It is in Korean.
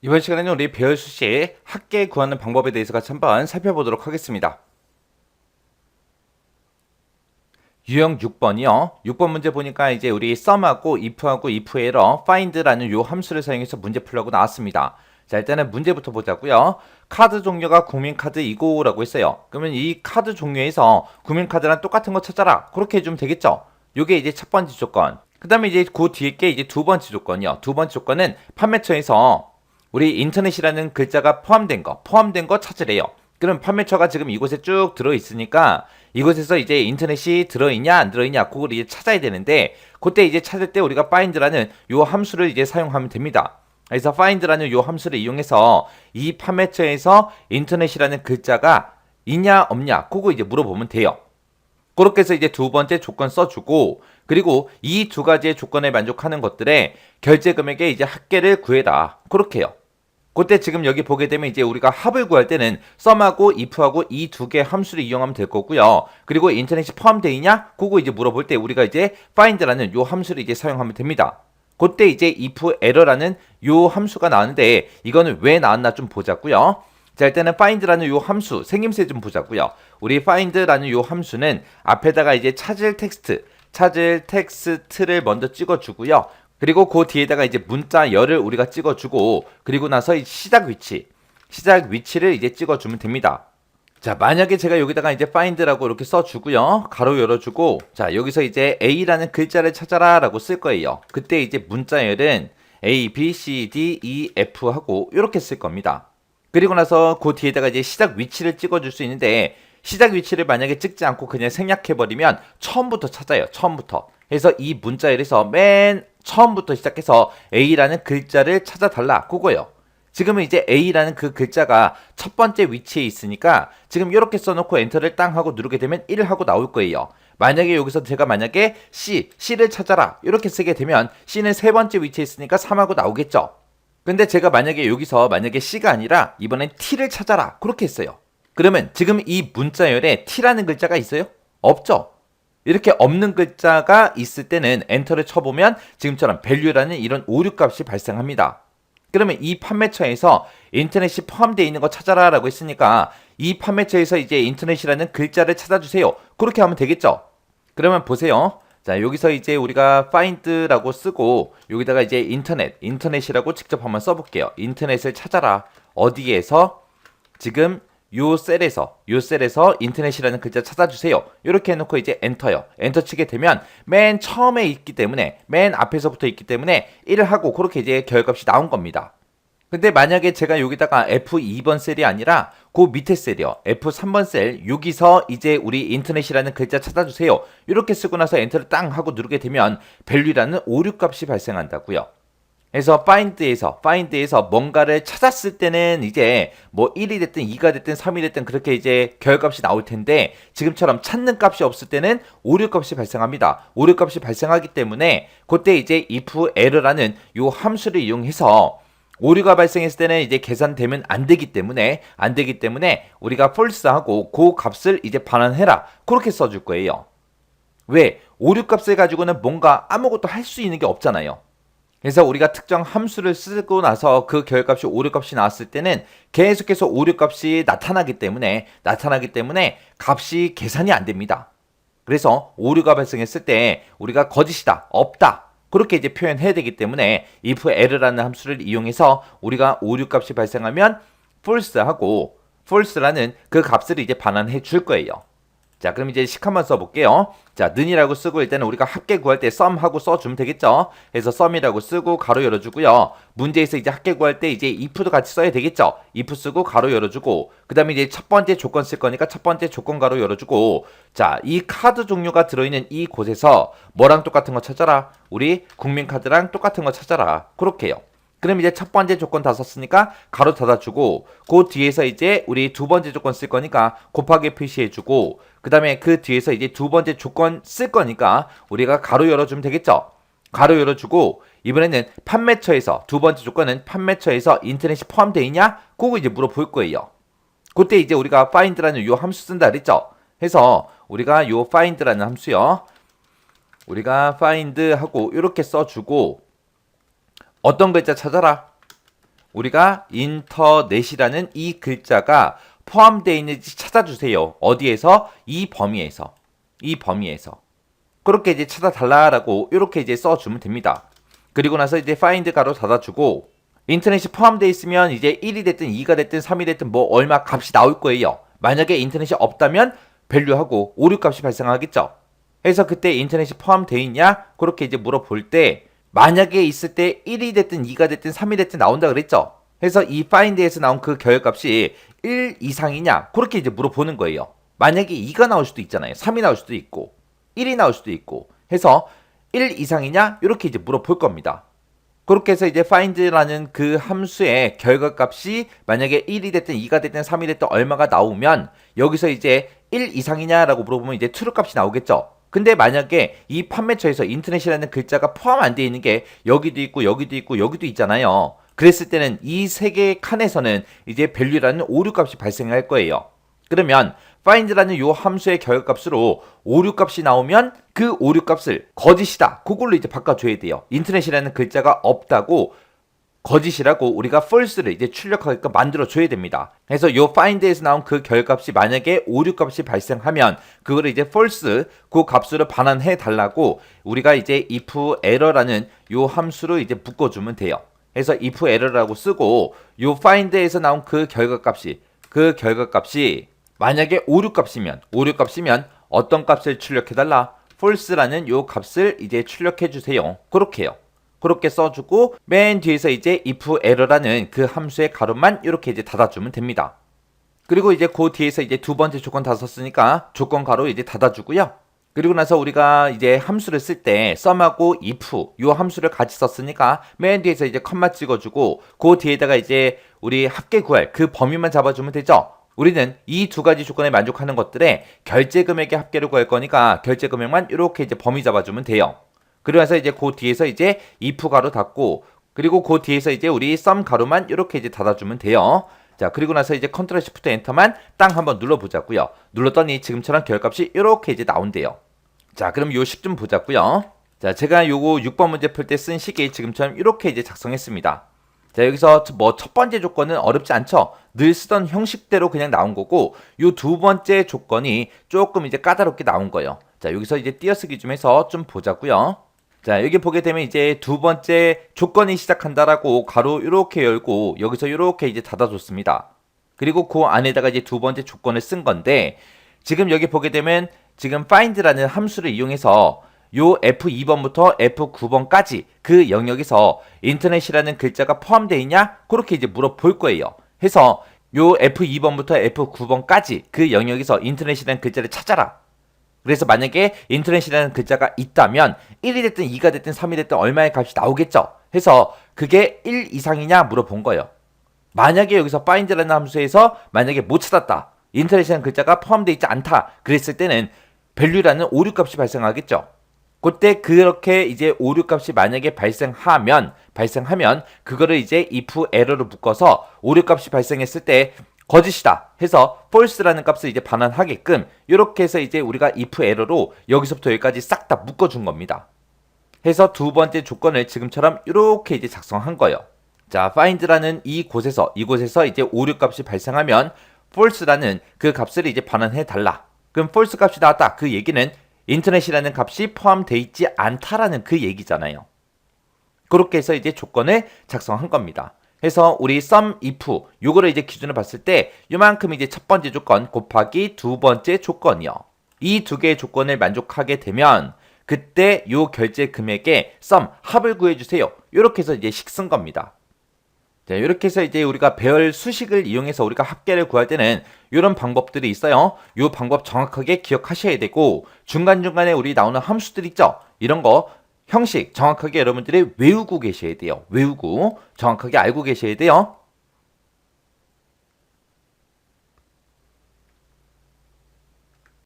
이번 시간에는 우리 배열 수식 합계 구하는 방법에 대해서 같이 한번 살펴보도록 하겠습니다. 유형 6번이요. 6번 문제 보니까 이제 우리 sum하고 if하고 if error find라는 요 함수를 사용해서 문제 풀려고 나왔습니다. 자, 일단은 문제부터 보자고요. 카드 종류가 국민카드이고 라고 했어요. 그러면 이 카드 종류에서 국민카드랑 똑같은 거 찾아라. 그렇게 해주면 되겠죠. 요게 이제 첫 번째 조건. 그 다음에 이제 그 뒤에 게 이제 두 번째 조건이요. 두 번째 조건은 판매처에서 우리 인터넷이라는 글자가 포함된 거 찾으래요. 그럼 판매처가 지금 이곳에 쭉 들어있으니까 이곳에서 이제 인터넷이 들어있냐 안 들어있냐 그걸 이제 찾아야 되는데 그때 이제 찾을 때 우리가 find라는 요 함수를 이제 사용하면 됩니다. 그래서 find라는 요 함수를 이용해서 이 판매처에서 인터넷이라는 글자가 있냐 없냐 그거 이제 물어보면 돼요. 그렇게 해서 이제 두 번째 조건 써주고 그리고 이 두 가지의 조건에 만족하는 것들의 결제 금액의 이제 합계를 구해라. 그렇게요. 그때 지금 여기 보게 되면 이제 우리가 합을 구할 때는 sum하고 if하고 이 두 개의 함수를 이용하면 될 거고요. 그리고 인터넷이 포함되어 있냐? 그거 이제 물어볼 때 우리가 이제 find라는 요 함수를 이제 사용하면 됩니다. 그때 이제 if error라는 요 함수가 나왔는데 이거는 왜 나왔나 좀 보자고요. 자, 일단은 find라는 요 함수 생김새 좀 보자고요. 우리 find라는 요 함수는 앞에다가 이제 찾을 텍스트를 먼저 찍어주고요. 그리고 그 뒤에다가 이제 문자 열을 우리가 찍어주고 그리고 나서 시작 위치를 이제 찍어주면 됩니다. 자, 만약에 제가 여기다가 이제 find라고 이렇게 써주고요. 가로 열어주고 자, 여기서 이제 A라는 글자를 찾아라 라고 쓸 거예요. 그때 이제 문자 열은 A, B, C, D, E, F 하고 이렇게 쓸 겁니다. 그리고 나서 그 뒤에다가 이제 시작 위치를 찍어줄 수 있는데 시작 위치를 만약에 찍지 않고 그냥 생략해버리면 처음부터 찾아요. 처음부터. 그래서 이 문자열에서 맨 처음부터 시작해서 A라는 글자를 찾아달라. 그거예요. 지금은 이제 A라는 그 글자가 첫 번째 위치에 있으니까 지금 이렇게 써놓고 엔터를 땅 하고 누르게 되면 1 하고 나올 거예요. 만약에 여기서 제가 만약에 C를 찾아라. 이렇게 쓰게 되면 C는 세 번째 위치에 있으니까 3 하고 나오겠죠. 근데 제가 만약에 여기서 만약에 C가 아니라 이번엔 T를 찾아라. 그렇게 했어요. 그러면 지금 이 문자열에 T라는 글자가 있어요? 없죠. 이렇게 없는 글자가 있을 때는 엔터를 쳐보면 지금처럼 value라는 이런 오류 값이 발생합니다. 그러면 이 판매처에서 인터넷이 포함되어 있는 거 찾아라 라고 했으니까 이 판매처에서 이제 인터넷이라는 글자를 찾아주세요. 그렇게 하면 되겠죠. 그러면 보세요. 자, 여기서 이제 우리가 find라고 쓰고 여기다가 이제 인터넷이라고 직접 한번 써볼게요. 인터넷을 찾아라. 어디에서 지금 요 셀에서 인터넷이라는 글자 찾아주세요. 이렇게 해놓고 이제 엔터요. 엔터 치게 되면 맨 처음에 있기 때문에 맨 앞에서부터 있기 때문에 1을 하고 그렇게 이제 결값이 나온 겁니다. 근데 만약에 제가 여기다가 F2번 셀이 아니라 그 밑에 셀이요. F3번 셀 여기서 이제 우리 인터넷이라는 글자 찾아주세요. 이렇게 쓰고 나서 엔터를 땅 하고 누르게 되면 value라는 오류 값이 발생한다고요. 그래서 find에서 뭔가를 찾았을 때는 이제 뭐 1이 됐든 2가 됐든 3이 됐든 그렇게 이제 결값이 나올 텐데 지금처럼 찾는 값이 없을 때는 오류 값이 발생합니다. 오류 값이 발생하기 때문에 그때 이제 if error라는 요 함수를 이용해서 오류가 발생했을 때는 이제 계산되면 안 되기 때문에 우리가 false하고 그 값을 이제 반환해라. 그렇게 써줄 거예요. 왜? 오류 값을 가지고는 뭔가 아무것도 할 수 있는 게 없잖아요. 그래서 우리가 특정 함수를 쓰고 나서 그 결값이 오류값이 나왔을 때는 계속해서 오류값이 나타나기 때문에 값이 계산이 안 됩니다. 그래서 오류가 발생했을 때 우리가 거짓이다, 없다 그렇게 이제 표현해야 되기 때문에 if error라는 함수를 이용해서 우리가 오류값이 발생하면 false라는 그 값을 이제 반환해 줄 거예요. 자, 그럼 이제 식 한번 써볼게요. 자, 는이라고 쓰고 일단은 우리가 합계 구할 때 sum하고 써주면 되겠죠. 그래서 sum이라고 쓰고 가로 열어주고요. 문제에서 이제 합계 구할 때 이제 if도 같이 써야 되겠죠. if 쓰고 가로 열어주고 그 다음에 이제 첫 번째 조건 쓸 거니까 첫 번째 조건 가로 열어주고 자, 이 카드 종류가 들어있는 이 곳에서 뭐랑 똑같은 거 찾아라. 우리 국민카드랑 똑같은 거 찾아라. 그렇게요. 그럼 이제 첫 번째 조건 다 썼으니까 가로 닫아주고 그 뒤에서 이제 우리 두 번째 조건 쓸 거니까 곱하기 표시해주고 그 다음에 그 뒤에서 이제 두 번째 조건 쓸 거니까 우리가 가로 열어주면 되겠죠. 가로 열어주고 이번에는 판매처에서 두 번째 조건은 판매처에서 인터넷이 포함되어 있냐? 그거 이제 물어볼 거예요. 그때 이제 우리가 find라는 요 함수 쓴다 그랬죠. 해서 우리가 요 find라는 함수요. 우리가 find 하고 이렇게 써주고 어떤 글자 찾아라? 우리가 인터넷이라는 이 글자가 포함되어 있는지 찾아주세요. 어디에서? 이 범위에서. 그렇게 이제 찾아달라라고 이렇게 이제 써주면 됩니다. 그리고 나서 이제 find 가로 닫아주고 인터넷이 포함되어 있으면 이제 1이 됐든 2가 됐든 3이 됐든 뭐 얼마 값이 나올 거예요. 만약에 인터넷이 없다면 value하고 오류 값이 발생하겠죠. 그래서 그때 인터넷이 포함되어 있냐? 그렇게 이제 물어볼 때 만약에 있을 때 1이 됐든 2가 됐든 3이 됐든 나온다 그랬죠. 그래서 이 find에서 나온 그 결과값이 1 이상이냐? 그렇게 이제 물어보는 거예요. 만약에 2가 나올 수도 있잖아요. 3이 나올 수도 있고 1이 나올 수도 있고 해서 1 이상이냐? 이렇게 이제 물어볼 겁니다. 그렇게 해서 이제 find라는 그 함수의 결과값이 만약에 1이 됐든 2가 됐든 3이 됐든 얼마가 나오면 여기서 이제 1 이상이냐라고 물어보면 이제 true 값이 나오겠죠. 근데 만약에 이 판매처에서 인터넷이라는 글자가 포함 안 되어 있는 게 여기도 있고 여기도 있고 여기도 있잖아요. 그랬을 때는 이 세 개의 칸에서는 이제 value라는 오류 값이 발생할 거예요. 그러면 find라는 요 함수의 결과값으로 오류 값이 나오면 그 오류 값을 거짓이다. 그걸로 이제 바꿔줘야 돼요. 인터넷이라는 글자가 없다고 거짓이라고 우리가 false를 이제 출력하게끔 만들어줘야 됩니다. 그래서 요 find에서 나온 그 결값이 만약에 오류 값이 발생하면 그거를 이제 false 그 값으로 반환해 달라고 우리가 이제 if error라는 요 함수로 이제 묶어주면 돼요. 그래서 if error라고 쓰고 요 find에서 나온 그 결과값이 만약에 오류 값이면 어떤 값을 출력해달라? false라는 요 값을 이제 출력해주세요. 그렇게 써주고 맨 뒤에서 이제 if error라는 그 함수의 가로만 이렇게 이제 닫아주면 됩니다. 그리고 이제 그 뒤에서 이제 두 번째 조건 다 썼으니까 조건 가로 이제 닫아주고요. 그리고 나서 우리가 이제 함수를 쓸 때 sum하고 if 요 함수를 같이 썼으니까 맨 뒤에서 이제 컴마 찍어주고 그 뒤에다가 이제 우리 합계 구할 그 범위만 잡아주면 되죠. 우리는 이 두 가지 조건에 만족하는 것들에 결제 금액의 합계를 구할 거니까 결제 금액만 이렇게 이제 범위 잡아주면 돼요. 그러면서 이제 그 뒤에서 이제 if 가로 닫고 그리고 그 뒤에서 이제 우리 sum 가로만 이렇게 이제 닫아주면 돼요. 자, 그리고 나서 이제 컨트롤 시프트 엔터만 땅 한번 눌러보자고요. 눌렀더니 지금처럼 결값이 이렇게 이제 나온대요. 자, 그럼 요 식 좀 보자고요. 자, 제가 요거 6번 문제 풀 때 쓴 식이 지금처럼 이렇게 이제 작성했습니다. 자, 여기서 뭐 첫 번째 조건은 어렵지 않죠? 늘 쓰던 형식대로 그냥 나온 거고 요 두 번째 조건이 조금 이제 까다롭게 나온 거예요. 자, 여기서 이제 띄어쓰기 좀 해서 좀 보자고요. 자, 여기 보게 되면 이제 두 번째 조건이 시작한다라고 가로 이렇게 열고 여기서 이렇게 이제 닫아줬습니다. 그리고 그 안에다가 이제 두 번째 조건을 쓴 건데 지금 여기 보게 되면 지금 find라는 함수를 이용해서 요 F2번부터 F9번까지 그 영역에서 인터넷이라는 글자가 포함되어 있냐? 그렇게 이제 물어볼 거예요. 해서 요 F2번부터 F9번까지 그 영역에서 인터넷이라는 글자를 찾아라. 그래서 만약에 인터넷이라는 글자가 있다면 1이 됐든 2가 됐든 3이 됐든 얼마의 값이 나오겠죠. 해서 그게 1 이상이냐 물어본 거예요. 만약에 여기서 find라는 함수에서 만약에 못 찾았다. 인터넷이라는 글자가 포함되어 있지 않다. 그랬을 때는 value라는 오류 값이 발생하겠죠. 그때 그렇게 이제 오류 값이 만약에 발생하면 그거를 이제 if error로 묶어서 오류 값이 발생했을 때 거짓이다 해서 false라는 값을 이제 반환하게끔 이렇게 해서 이제 우리가 if error로 여기서부터 여기까지 싹 다 묶어준 겁니다. 해서 두 번째 조건을 지금처럼 이렇게 이제 작성한 거예요. 자, find라는 이곳에서 이제 오류 값이 발생하면 false라는 그 값을 이제 반환해 달라. 그럼 false 값이 나왔다. 그 얘기는 인터넷이라는 값이 포함되어 있지 않다라는 그 얘기잖아요. 그렇게 해서 이제 조건을 작성한 겁니다. 해서 우리 sum if 요거를 이제 기준을 봤을 때 요만큼 이제 첫 번째 조건 곱하기 두 번째 조건이요. 이 두 개의 조건을 만족하게 되면 그때 요 결제 금액의 sum 합을 구해 주세요. 요렇게 해서 이제 식 쓴 겁니다. 자, 이렇게 해서 이제 우리가 배열 수식을 이용해서 우리가 합계를 구할 때는 이런 방법들이 있어요. 이 방법 정확하게 기억하셔야 되고 중간중간에 우리 나오는 함수들 있죠? 이런 거 형식 정확하게 여러분들이 외우고 계셔야 돼요. 외우고 정확하게 알고 계셔야 돼요.